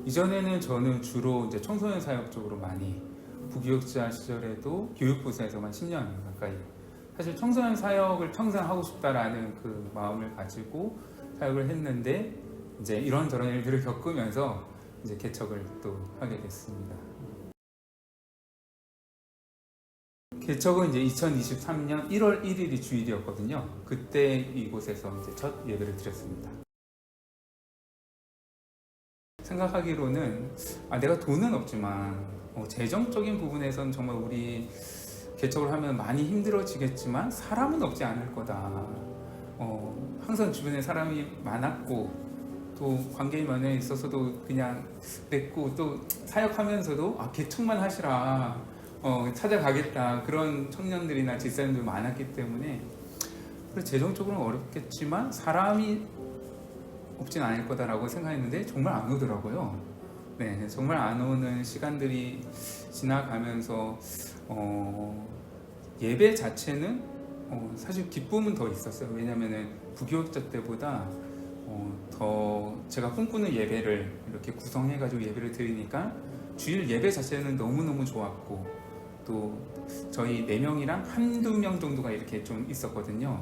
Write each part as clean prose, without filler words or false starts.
이전에는 저는 주로 이제 청소년 사역 쪽으로 많이 부교육자 시절에도 교육부서에서만 10년 가까이 사실 청소년 사역을 평생 하고 싶다라는 그 마음을 가지고 사역을 했는데 이제 이런저런 일들을 겪으면서 이제 개척을 또 하게 됐습니다. 개척은 이제 2023년 1월 1일이 주일이었거든요. 그때 이곳에서 이제 첫 예배를 드렸습니다. 생각하기로는 내가 돈은 없지만 재정적인 부분에서는 정말 우리 개척을 하면 많이 힘들어지겠지만 사람은 없지 않을 거다. 항상 주변에 사람이 많았고 또 관계의 면에 있어서도 그냥 냈고 또 사역하면서도 개척만 하시라 찾아가겠다 그런 청년들이나 집사님들 많았기 때문에 재정적으로는 어렵겠지만 사람이 없진 않을 거다라고 생각했는데 정말 안 오더라고요. 네, 정말 안 오는 시간들이 지나가면서 예배 자체는 사실 기쁨은 더 있었어요. 왜냐면은 부교육자 때보다 더 제가 꿈꾸는 예배를 이렇게 구성해가지고 예배를 드리니까 주일 예배 자체는 너무너무 좋았고 또 저희 4명이랑 한두 명 정도가 이렇게 좀 있었거든요.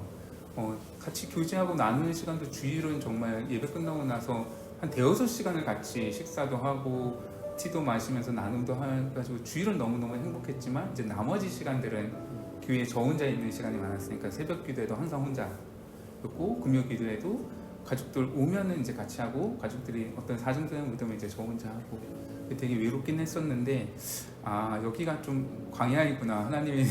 같이 교제하고 나누는 시간도 주일은 정말 예배 끝나고 나서 한 대여섯 시간을 같이 식사도 하고 티도 마시면서 나눔도 해가지고 주일은 너무너무 행복했지만 이제 나머지 시간들은 교회에 저 혼자 있는 시간이 많았으니까 새벽 기도에도 항상 혼자였고 금요 기도에도 가족들 오면은 이제 같이 하고 가족들이 어떤 사정되는 무덤에 이제 저 혼자 하고 되게 외롭긴 했었는데 여기가 좀 광야이구나 하나님이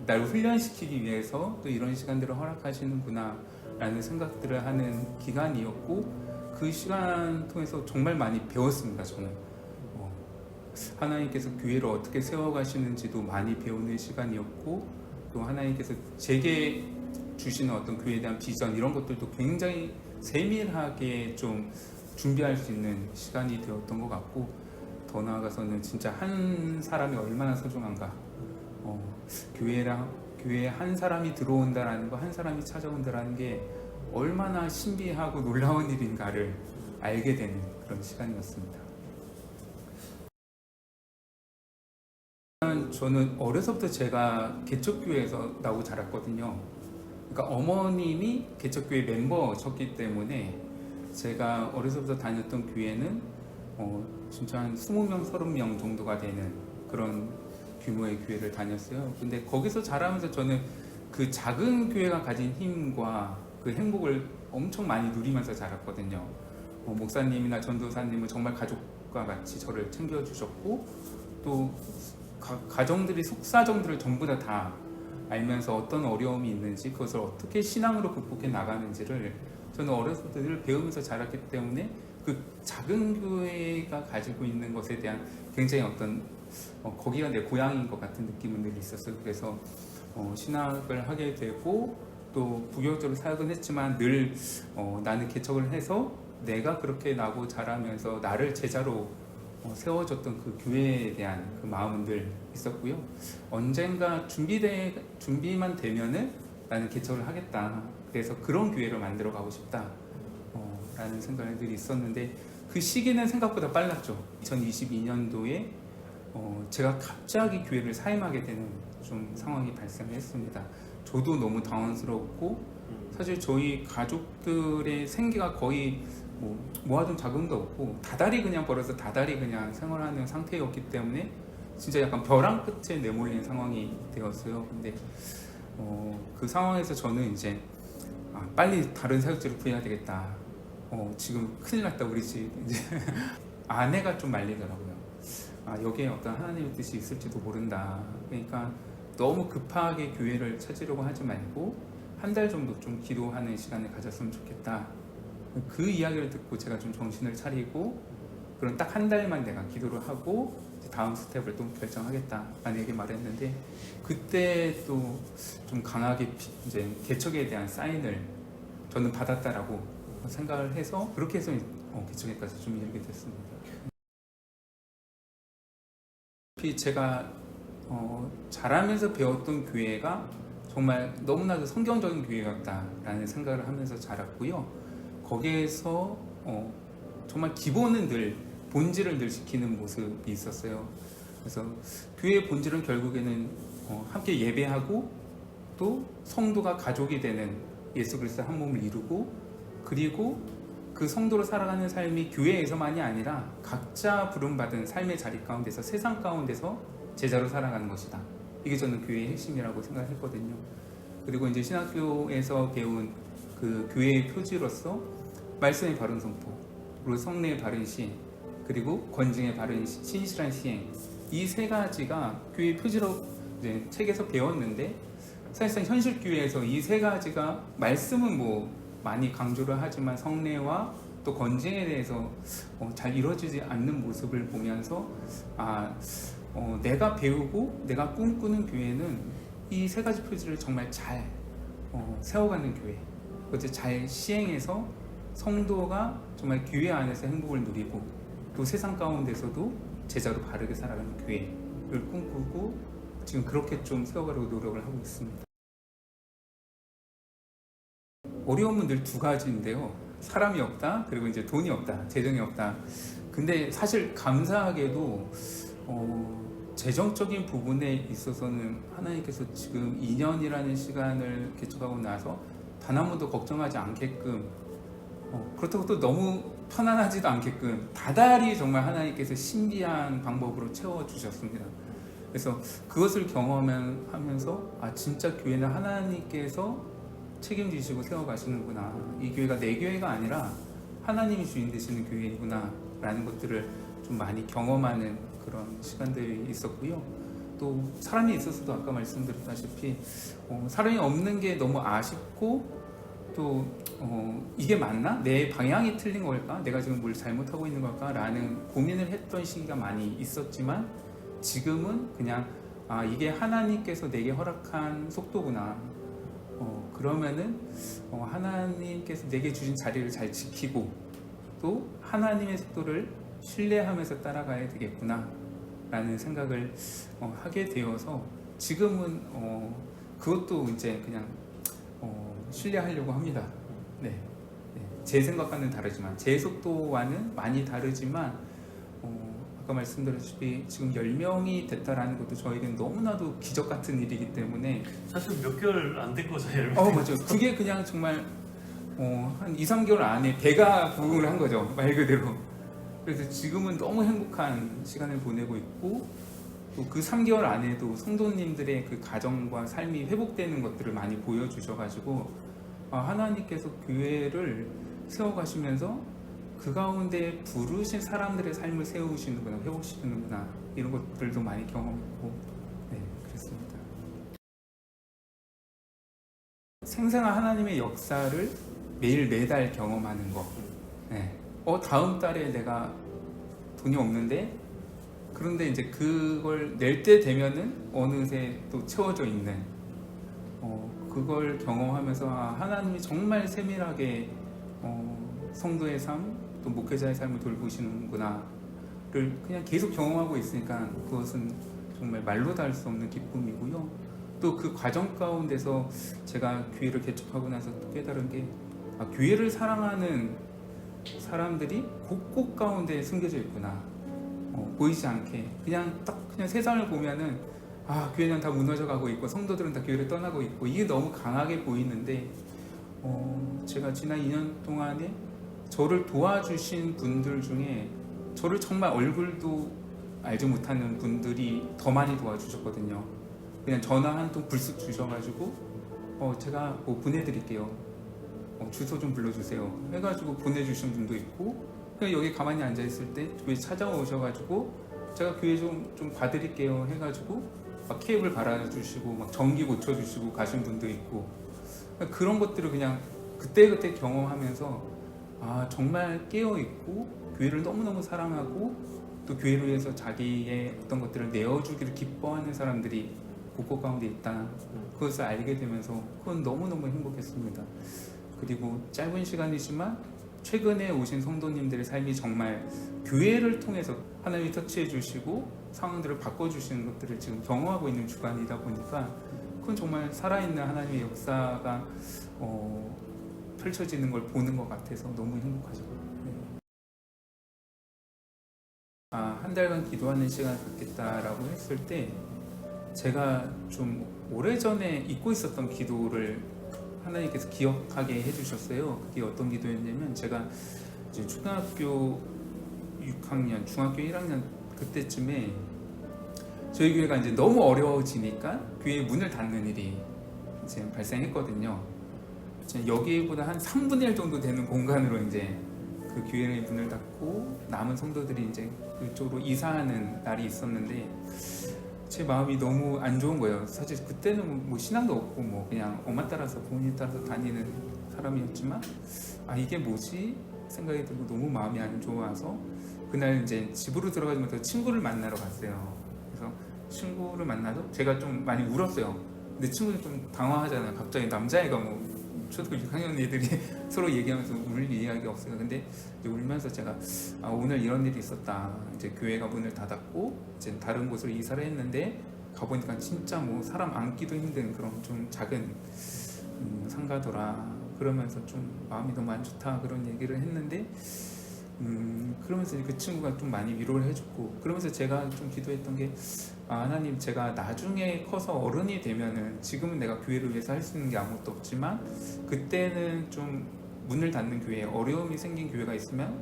날 훈련시키기 위해서 또 이런 시간들을 허락하시는구나 라는 생각들을 하는 기간이었고 그 시간 통해서 정말 많이 배웠습니다. 저는 하나님께서 교회를 어떻게 세워가시는지도 많이 배우는 시간이었고 또 하나님께서 제게 주시는 어떤 교회에 대한 비전 이런 것들도 굉장히 세밀하게 좀 준비할 수 있는 시간이 되었던 것 같고 더 나아가서는 진짜 한 사람이 얼마나 소중한가 교회에 한 사람이 들어온다라는 거, 한 사람이 찾아온다라는 게 얼마나 신비하고 놀라운 일인가를 알게 되는 그런 시간이었습니다. 저는 어려서부터 제가 개척교회에서 나고 자랐거든요. 그러니까 어머님이 개척교회 멤버셨기 때문에 제가 어려서부터 다녔던 교회는 진짜 한 20명, 30명 정도가 되는 그런 규모의 교회를 다녔어요. 근데 거기서 자라면서 저는 그 작은 교회가 가진 힘과 그 행복을 엄청 많이 누리면서 자랐거든요. 목사님이나 전도사님은 정말 가족과 같이 저를 챙겨주셨고 또 가정들이 속사정들을 전부 다 알면서 어떤 어려움이 있는지 그것을 어떻게 신앙으로 극복해 나가는지를 저는 어렸을 때 늘 배우면서 자랐기 때문에 그 작은 교회가 가지고 있는 것에 대한 굉장히 어떤 거기가 내 고향인 것 같은 느낌은 늘 있었어요. 그래서 신학을 하게 되고 또 부교육적으로 사역은 했지만 늘 나는 개척을 해서 내가 그렇게 나고 자라면서 나를 제자로 세워졌던 그 교회에 대한 그 마음은 늘 있었고요. 언젠가 준비만 되면은 나는 개척을 하겠다. 그래서 그런 교회를 만들어 가고 싶다. 라는 생각이 늘 있었는데 그 시기는 생각보다 빨랐죠. 2022년도에 제가 갑자기 교회를 사임하게 되는 좀 상황이 발생했습니다. 저도 너무 당황스럽고 사실 저희 가족들의 생계가 거의 모아둔 자금도 없고 다달이 그냥 벌어서 다달이 그냥 생활하는 상태였기 때문에 진짜 약간 벼랑 끝에 내몰린 상황이 되었어요. 근데 그 상황에서 저는 이제 빨리 다른 사역지를 구해야 되겠다. 지금 큰일 났다 우리 집. 이제 아내가 좀 말리더라고요. 여기에 어떤 하나님의 뜻이 있을지도 모른다. 그러니까 너무 급하게 교회를 찾으려고 하지 말고 한 달 정도 좀 기도하는 시간을 가졌으면 좋겠다. 그 이야기를 듣고 제가 좀 정신을 차리고 그런 딱 한 달만 내가 기도를 하고 다음 스텝을 또 결정하겠다라는 얘기 말했는데 그때 또 좀 강하게 이제 개척에 대한 사인을 저는 받았다라고 생각을 해서 그렇게 해서 개척에까지 좀 이르게 됐습니다. 제가 자라면서 배웠던 교회가 정말 너무나도 성경적인 교회였다라는 생각을 하면서 자랐고요. 거기에서 정말 기본은 늘 본질을 늘 지키는 모습이 있었어요. 그래서 교회의 본질은 결국에는 함께 예배하고 또 성도가 가족이 되는 예수 그리스도 한 몸을 이루고, 그리고 그 성도로 살아가는 삶이 교회에서만이 아니라 각자 부름받은 삶의 자리 가운데서, 세상 가운데서 제자로 살아가는 것이다. 이게 저는 교회의 핵심이라고 생각했거든요. 그리고 이제 신학교에서 배운 그 교회의 표지로서 말씀의 바른 선포, 그리고 성례의 바른 시행, 그리고 권징의 바른 신실한 시행, 이 세 가지가 교회의 표지로 이제 책에서 배웠는데, 사실상 현실 교회에서 이 세 가지가 말씀은 뭐 많이 강조를 하지만 성례와 또 권징에 대해서 잘 이루어지지 않는 모습을 보면서 내가 배우고 내가 꿈꾸는 교회는 이 세 가지 표지를 정말 잘 세워가는 교회, 그것을 잘 시행해서 성도가 정말 교회 안에서 행복을 누리고 또 세상 가운데서도 제자로 바르게 살아가는 교회를 꿈꾸고 지금 그렇게 좀 세워가려고 노력을 하고 있습니다. 어려움은 늘 두 가지인데요. 사람이 없다, 그리고 이제 돈이 없다, 재정이 없다. 근데 사실 감사하게도 재정적인 부분에 있어서는 하나님께서 지금 2년이라는 시간을 개척하고 나서 단 한 번도 걱정하지 않게끔, 그렇다고 또 너무 편안하지도 않게끔 다달이 정말 하나님께서 신비한 방법으로 채워주셨습니다. 그래서 그것을 경험하면서 진짜 교회는 하나님께서 책임지시고 세워가시는구나, 이 교회가 내 교회가 아니라 하나님이 주인 되시는 교회이구나 라는 것들을 좀 많이 경험하는 그런 시간들이 있었고요. 또 사람이 있어서도 아까 말씀드렸다시피 사람이 없는 게 너무 아쉽고, 또 이게 맞나? 내 방향이 틀린 걸까? 내가 지금 뭘 잘못하고 있는 걸까? 라는 고민을 했던 시기가 많이 있었지만, 지금은 그냥 이게 하나님께서 내게 허락한 속도구나. 그러면은 하나님께서 내게 주신 자리를 잘 지키고 또 하나님의 속도를 신뢰하면서 따라가야 되겠구나 라는 생각을 하게 되어서, 지금은 그것도 이제 그냥 신뢰하려고 합니다. 네. 제 생각과는 다르지만, 제 속도와는 많이 다르지만 아까 말씀드렸다시피 지금 10명이 됐다라는 것도 저에게는 너무나도 기적 같은 일이기 때문에, 사실 몇 개월 안 된 거잖아요. 맞죠. 그게 그냥 정말 한 2, 3개월 안에 배가 부응을 한 거죠, 말 그대로. 그래서 지금은 너무 행복한 시간을 보내고 있고, 또 그 3개월 안에도 성도님들의 그 가정과 삶이 회복되는 것들을 많이 보여주셔가지고 하나님께서 교회를 세워가시면서 그 가운데 부르신 사람들의 삶을 세우시는구나, 회복시키는구나, 이런 것들도 많이 경험했고, 네, 그랬습니다. 생생한 하나님의 역사를 매달 경험하는 거. 네. 다음 달에 내가 돈이 없는데, 그런데 이제 그걸 낼 때 되면은 어느새 또 채워져 있는, 그걸 경험하면서 하나님이 정말 세밀하게 성도의 삶, 또 목회자의 삶을 돌보시는구나를 그냥 계속 경험하고 있으니까, 그것은 정말 말로 다 할 수 없는 기쁨이고요. 또 그 과정 가운데서 제가 교회를 개척하고 나서 또 깨달은 게, 교회를 사랑하는 사람들이 곳곳 가운데 숨겨져 있구나. 보이지 않게 그냥 세상을 보면은 교회는 다 무너져 가고 있고 성도들은 다 교회를 떠나고 있고, 이게 너무 강하게 보이는데, 제가 지난 2년 동안에 저를 도와주신 분들 중에 저를 정말 얼굴도 알지 못하는 분들이 더 많이 도와주셨거든요. 그냥 전화 한 통 불쑥 주셔가지고 제가 뭐 보내드릴게요, 주소 좀 불러주세요 해가지고 보내주신 분도 있고, 그냥 여기 가만히 앉아있을 때 교회 찾아오셔가지고 제가 교회 좀 봐드릴게요 해가지고 막 케이블 갈아주시고 막 전기 고쳐주시고 가신 분도 있고, 그런 것들을 그냥 그때그때 경험하면서 정말 깨어있고 교회를 너무너무 사랑하고 또 교회를 위해서 자기의 어떤 것들을 내어주기를 기뻐하는 사람들이 곳곳 가운데 있다, 그것을 알게 되면서 그건 너무너무 행복했습니다. 그리고 짧은 시간이지만 최근에 오신 성도님들의 삶이 정말 교회를 통해서 하나님이 터치해 주시고 상황들을 바꿔주시는 것들을 지금 경험하고 있는 주간이다 보니까, 그건 정말 살아있는 하나님의 역사가 펼쳐지는 걸 보는 것 같아서 너무 행복하죠. 한 달간 기도하는 시간을 갖겠다라고 했을 때 제가 좀 오래전에 잊고 있었던 기도를 하나님께서 기억하게 해주셨어요. 그게 어떤 기도였냐면, 제가 이제 초등학교 6학년, 중학교 1학년 그때쯤에 저희 교회가 이제 너무 어려워지니까 교회 문을 닫는 일이 이제 발생했거든요. 여기보다 한 3분의 1 정도 되는 공간으로 이제 그 교회의 문을 닫고 남은 성도들이 이제 그쪽으로 이사하는 날이 있었는데, 제 마음이 너무 안 좋은 거예요. 사실 그때는 뭐 신앙도 없고 뭐 그냥 엄마 따라서 부모님 따라서 다니는 사람이었지만, 이게 뭐지 생각이 들고 너무 마음이 안 좋아서 그날 이제 집으로 들어가면서 친구를 만나러 갔어요. 그래서 친구를 만나서 제가 좀 많이 울었어요. 근데 친구는 좀 당황하잖아요. 갑자기 남자애가 뭐 초등학교 6학년 애들이 서로 얘기하면서 울 이야기가 없어요. 근데 이제 울면서 제가 오늘 이런 일이 있었다. 이제 교회가 문을 닫았고 이제 다른 곳으로 이사를 했는데 가보니까 진짜 뭐 사람 앉기도 힘든 그런 좀 작은 상가더라. 그러면서 좀 마음이 너무 안 좋다 그런 얘기를 했는데, 그러면서 그 친구가 좀 많이 위로를 해줬고, 그러면서 제가 좀 기도했던 게, 하나님, 제가 나중에 커서 어른이 되면은, 지금은 내가 교회를 위해서 할 수 있는 게 아무것도 없지만 그때는 좀 문을 닫는 교회에 어려움이 생긴 교회가 있으면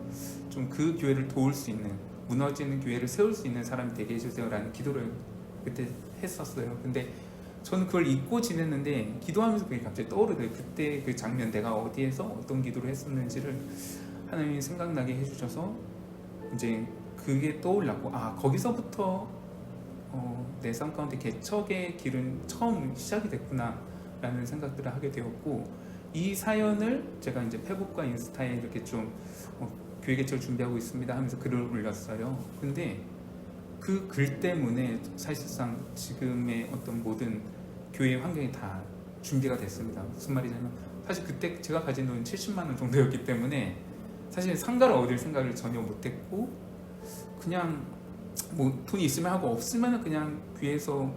좀 그 교회를 도울 수 있는, 무너지는 교회를 세울 수 있는 사람이 되게 해주세요 라는 기도를 그때 했었어요. 근데 저는 그걸 잊고 지냈는데 기도하면서 그게 갑자기 떠오르더라고요. 그때 그 장면, 내가 어디에서 어떤 기도를 했었는지를 하나님이 생각나게 해주셔서 이제 그게 떠올랐고, 거기서부터 내 삶 가운데 개척의 길은 처음 시작이 됐구나 라는 생각들을 하게 되었고, 이 사연을 제가 이제 페북과 인스타에 이렇게 좀 교회 개척을 준비하고 있습니다 하면서 글을 올렸어요. 근데 그 글 때문에 사실상 지금의 어떤 모든 교회 환경이 다 준비가 됐습니다. 무슨 말이냐면, 사실 그때 제가 가진 돈은 70만 원 정도였기 때문에 사실 상가를 얻을 생각을 전혀 못했고, 그냥 뭐 돈이 있으면 하고 없으면 그냥 교회에서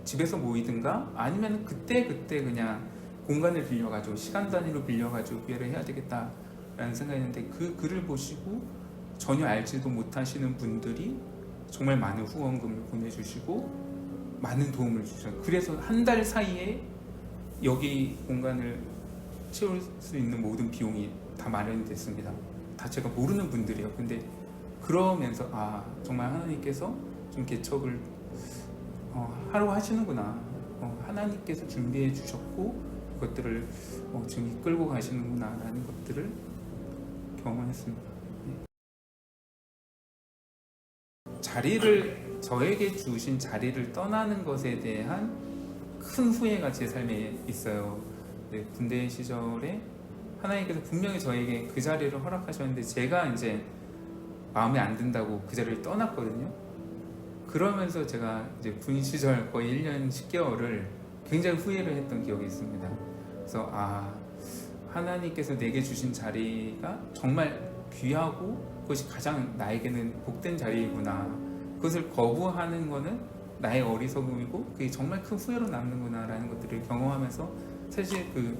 집에서 모이든가 아니면 그때 그냥 공간을 빌려가지고 시간 단위로 빌려가지고 교회를 해야 되겠다라는 생각이었는데, 그 글을 보시고 전혀 알지도 못하시는 분들이 정말 많은 후원금을 보내주시고 많은 도움을 주셨어요. 그래서 한 달 사이에 여기 공간을 채울 수 있는 모든 비용이 다 마련이 됐습니다. 다 제가 모르는 분들이에요. 근데 그러면서 정말 하나님께서 좀 개척을 하러 하시는구나, 하나님께서 준비해 주셨고 그것들을 지금 이끌고 가시는구나 라는 것들을 경험했습니다. 저에게 주신 자리를 떠나는 것에 대한 큰 후회가 제 삶에 있어요. 군대 시절에 하나님께서 분명히 저에게 그 자리를 허락하셨는데 제가 이제 마음에 안 든다고 그 자리를 떠났거든요. 그러면서 제가 이제 군 시절 거의 1년 10개월을 굉장히 후회를 했던 기억이 있습니다. 그래서 하나님께서 내게 주신 자리가 정말 귀하고 그것이 가장 나에게는 복된 자리이구나, 그것을 거부하는 거는 나의 어리석음이고 그게 정말 큰 후회로 남는구나 라는 것들을 경험하면서, 사실 그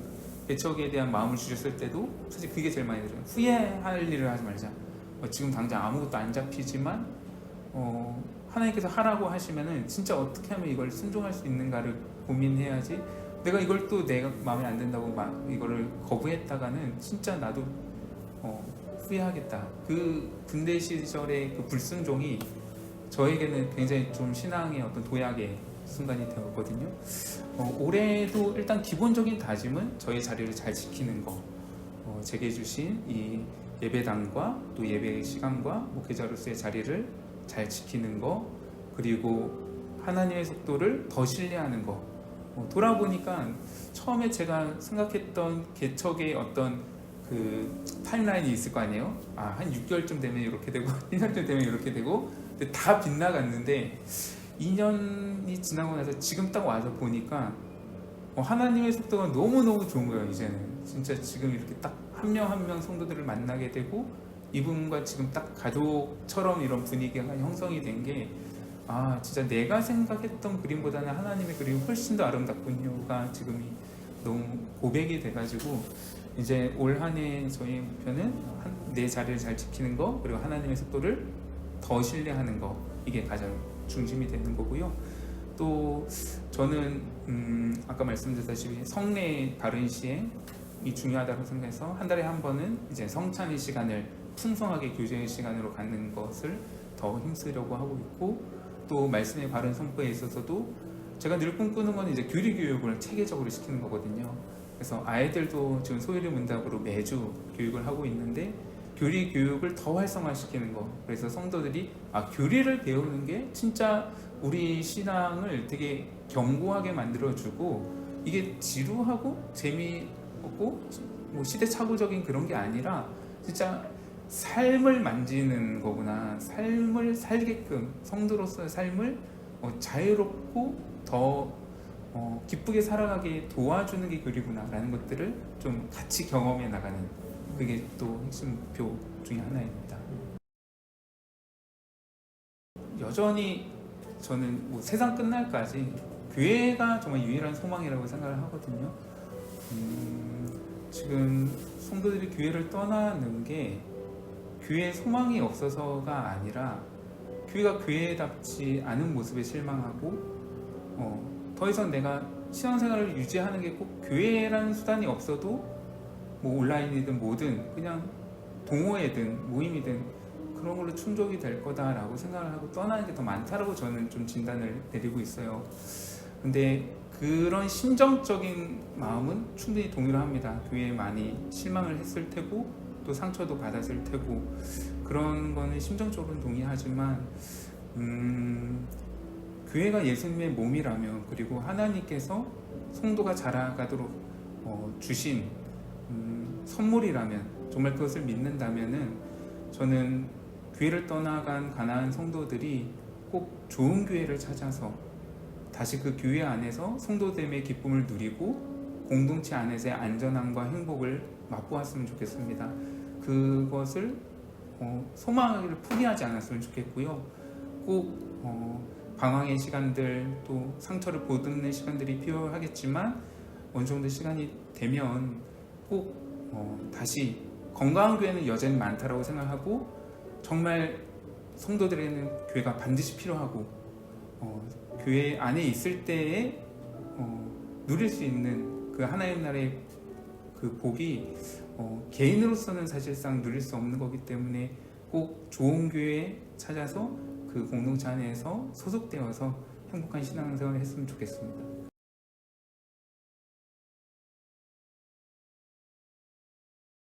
개척에 대한 마음을 주셨을 때도 사실 그게 제일 많이 들어요. 후회할 일을 하지 말자. 지금 당장 아무것도 안 잡히지만 하나님께서 하라고 하시면은 진짜 어떻게 하면 이걸 순종할 수 있는가를 고민해야지, 내가 이걸 또 내가 마음에 안 든다고 막 이거를 거부했다가는 진짜 나도 후회하겠다. 그 군대 시절의 그 불순종이 저에게는 굉장히 좀 신앙의 어떤 도약의 순간이 되었거든요. 올해도 일단 기본적인 다짐은 저의 자리를 잘 지키는 거, 제게 주신 이 예배당과 또 예배 시간과 목회자로서의 자리를 잘 지키는 거, 그리고 하나님의 속도를 더 신뢰하는 거. 돌아보니까 처음에 제가 생각했던 개척의 어떤 그 타임라인이 있을 거 아니에요. 한 6개월쯤 되면 이렇게 되고 1년쯤 되면 이렇게 되고, 근데 다 빗나갔는데 2년이 지나고 나서 지금 딱 와서 보니까 하나님의 속도가 너무너무 좋은 거예요. 이제는 진짜 지금 이렇게 딱 한 명 한 명 성도들을 만나게 되고, 이분과 지금 딱 가족처럼 이런 분위기가 형성이 된 게 진짜 내가 생각했던 그림보다는 하나님의 그림이 훨씬 더 아름답군요가 지금이 너무 고백이 돼가지고, 이제 올 한 해 저희 목표는 내 자리를 잘 지키는 거, 그리고 하나님의 속도를 더 신뢰하는 거, 이게 가장 중심이 되는 거고요. 또 저는 아까 말씀드렸다시피 성례 바른 시행이 중요하다고 생각해서 한 달에 한 번은 이제 성찬의 시간을 풍성하게 교제의 시간으로 갖는 것을 더 힘쓰려고 하고 있고, 또 말씀의 바른 선포에 있어서도 제가 늘 꿈꾸는 건 이제 교리 교육을 체계적으로 시키는 거거든요. 그래서 아이들도 지금 소유리 문답으로 매주 교육을 하고 있는데 교리 교육을 더 활성화시키는 거. 그래서 성도들이 교리를 배우는 게 진짜 우리 신앙을 되게 견고하게 만들어주고, 이게 지루하고 재미없고 뭐 시대착오적인 그런 게 아니라 진짜 삶을 만지는 거구나, 삶을 살게끔 성도로서의 삶을 자유롭고 더 기쁘게 살아가게 도와주는 게 교리구나 라는 것들을 좀 같이 경험해 나가는, 그게 또 핵심 목표 중에 하나입니다. 여전히 저는 뭐 세상 끝날까지 교회가 정말 유일한 소망이라고 생각을 하거든요. 지금 성도들이 교회를 떠나는 게 교회에 소망이 없어서가 아니라 교회가 교회답지 않은 모습에 실망하고, 더 이상 내가 신앙생활을 유지하는 게 꼭 교회라는 수단이 없어도 뭐 온라인이든 뭐든 그냥 동호회든 모임이든 그런 걸로 충족이 될 거다라고 생각을 하고 떠나는 게 더 많다라고 저는 좀 진단을 내리고 있어요. 근데 그런 심정적인 마음은 충분히 동의를 합니다. 교회에 많이 실망을 했을 테고 또 상처도 받았을 테고, 그런 거는 심정적으로는 동의하지만 교회가 예수님의 몸이라면, 그리고 하나님께서 성도가 자라가도록 주신 선물이라면, 정말 그것을 믿는다면은 저는 교회를 떠나간 가난한 성도들이 꼭 좋은 교회를 찾아서 다시 그 교회 안에서 성도됨의 기쁨을 누리고 공동체 안에서의 안전함과 행복을 맛보았으면 좋겠습니다. 그것을 소망을 포기하지 않았으면 좋겠고요. 꼭 방황의 시간들, 또 상처를 보듬는 시간들이 필요하겠지만 어느 정도 시간이 되면 꼭 다시 건강한 교회는 여전히 많다라고 생각하고, 정말 성도들에게는 교회가 반드시 필요하고 교회 안에 있을 때에 누릴 수 있는 그 하나님 나라의 그 복이 개인으로서는 사실상 누릴 수 없는 거기 때문에 꼭 좋은 교회 찾아서 그 공동체 안에서 소속되어서 행복한 신앙생활을 했으면 좋겠습니다.